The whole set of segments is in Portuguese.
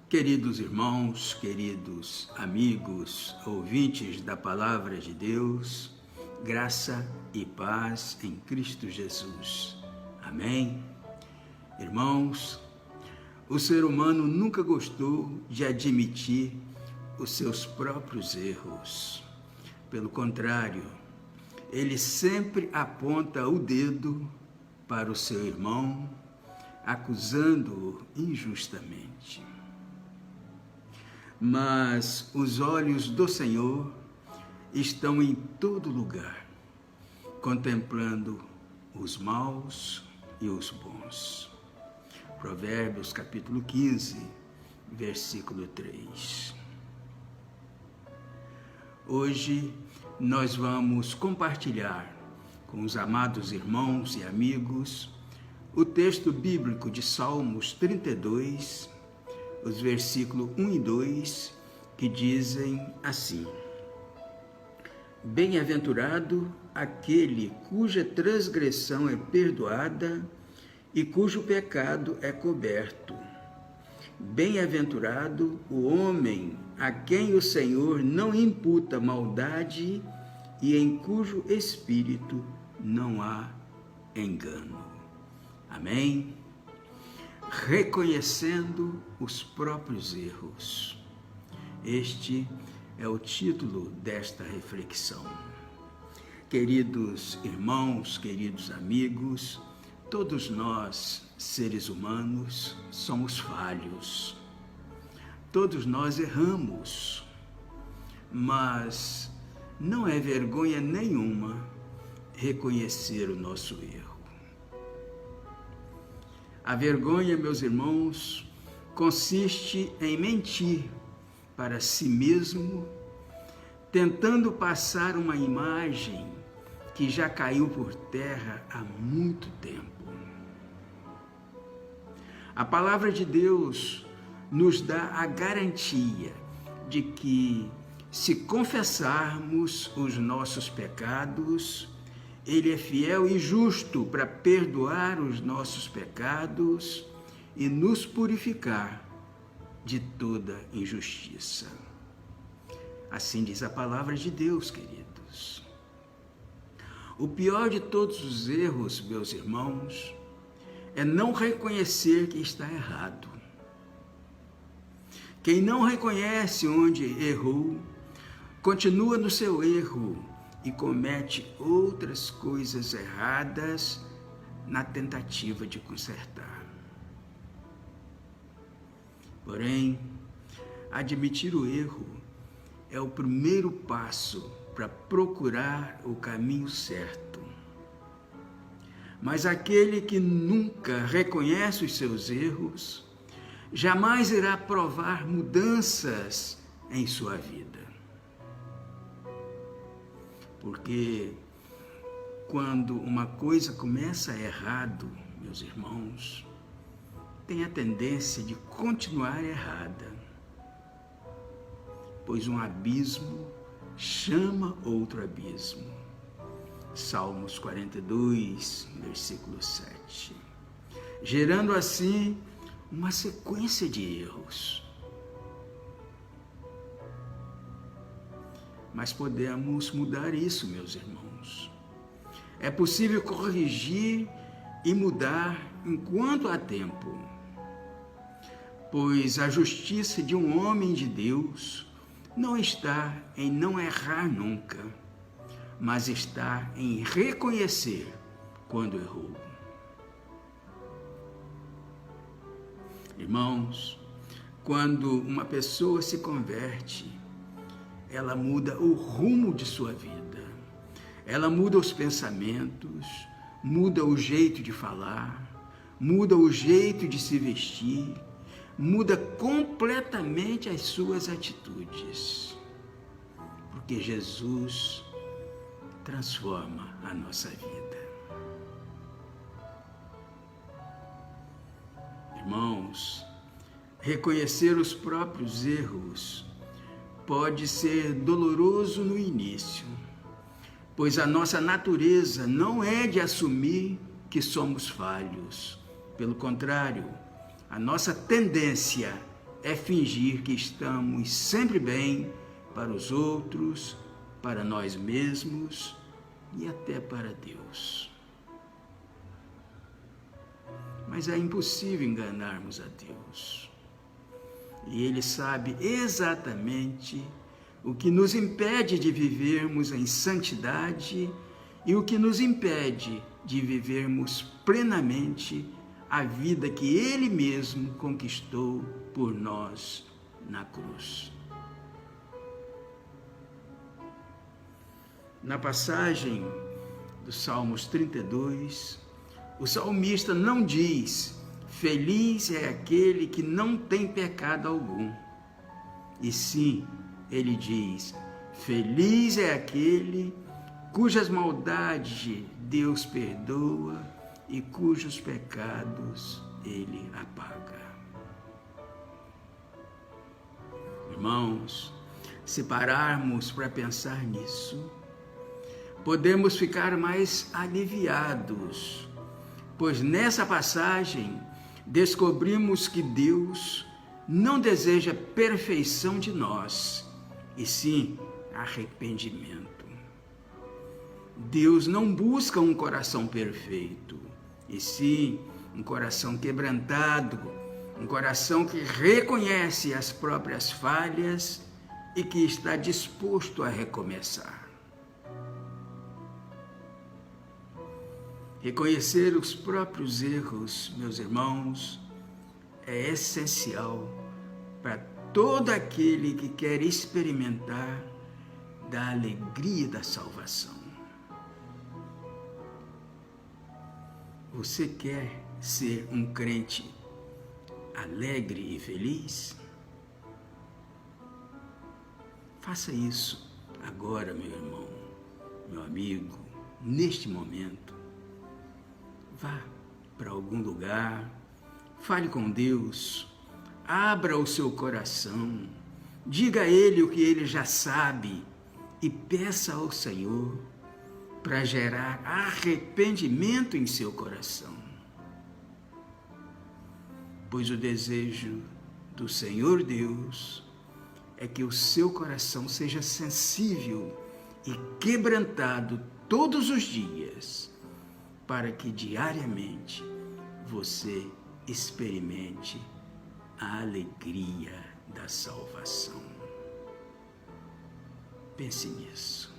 Queridos irmãos, queridos amigos, ouvintes da Palavra de Deus, graça e paz em Cristo Jesus. Amém? Irmãos, o ser humano nunca gostou de admitir os seus próprios erros. Pelo contrário, ele sempre aponta o dedo para o seu irmão, acusando-o injustamente. Mas os olhos do Senhor estão em todo lugar, contemplando os maus e os bons. Provérbios capítulo 15, versículo 3. Hoje nós vamos compartilhar com os amados irmãos e amigos o texto bíblico de Salmos 32, os versículos 1 e 2, que dizem assim: Bem-aventurado aquele cuja transgressão é perdoada e cujo pecado é coberto. Bem-aventurado o homem a quem o Senhor não imputa maldade e em cujo espírito não há engano. Amém? Reconhecendo os próprios erros. Este é o título desta reflexão. Queridos irmãos, queridos amigos, todos nós, seres humanos, somos falhos. Todos nós erramos, mas não é vergonha nenhuma reconhecer o nosso erro. A vergonha, meus irmãos, consiste em mentir para si mesmo, tentando passar uma imagem que já caiu por terra há muito tempo. A palavra de Deus nos dá a garantia de que, se confessarmos os nossos pecados, Ele é fiel e justo para perdoar os nossos pecados e nos purificar de toda injustiça. Assim diz a palavra de Deus, queridos. O pior de todos os erros, meus irmãos, é não reconhecer que está errado. Quem não reconhece onde errou, continua no seu erro e comete outras coisas erradas na tentativa de consertar. Porém, admitir o erro é o primeiro passo para procurar o caminho certo. Mas aquele que nunca reconhece os seus erros, jamais irá provar mudanças em sua vida. Porque quando uma coisa começa errado, meus irmãos, tem a tendência de continuar errada, pois um abismo chama outro abismo. Salmos 42, versículo 7. Gerando assim uma sequência de erros. Mas podemos mudar isso, meus irmãos. É possível corrigir e mudar enquanto há tempo, pois a justiça de um homem de Deus não está em não errar nunca, mas está em reconhecer quando errou. Irmãos, quando uma pessoa se converte, ela muda o rumo de sua vida. Ela muda os pensamentos, muda o jeito de falar, muda o jeito de se vestir, muda completamente as suas atitudes. Porque Jesus transforma a nossa vida. Irmãos, reconhecer os próprios erros pode ser doloroso no início, pois a nossa natureza não é de assumir que somos falhos. Pelo contrário, a nossa tendência é fingir que estamos sempre bem para os outros, para nós mesmos e até para Deus. Mas é impossível enganarmos a Deus. E Ele sabe exatamente o que nos impede de vivermos em santidade e o que nos impede de vivermos plenamente a vida que Ele mesmo conquistou por nós na cruz. Na passagem do Salmos 32, o salmista não diz: feliz é aquele que não tem pecado algum. E sim, ele diz: feliz é aquele cujas maldades Deus perdoa e cujos pecados Ele apaga. Irmãos, se pararmos para pensar nisso, podemos ficar mais aliviados, pois nessa passagem descobrimos que Deus não deseja perfeição de nós, e sim arrependimento. Deus não busca um coração perfeito, e sim um coração quebrantado, um coração que reconhece as próprias falhas e que está disposto a recomeçar. Reconhecer os próprios erros, meus irmãos, é essencial para todo aquele que quer experimentar da alegria da salvação. Você quer ser um crente alegre e feliz? Faça isso agora, meu irmão, meu amigo, neste momento. Vá para algum lugar, fale com Deus, abra o seu coração, diga a Ele o que Ele já sabe e peça ao Senhor para gerar arrependimento em seu coração. Pois o desejo do Senhor Deus é que o seu coração seja sensível e quebrantado todos os dias, para que diariamente você experimente a alegria da salvação. Pense nisso.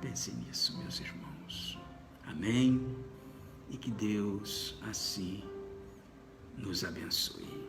Pense nisso, meus irmãos. Amém? E que Deus assim nos abençoe.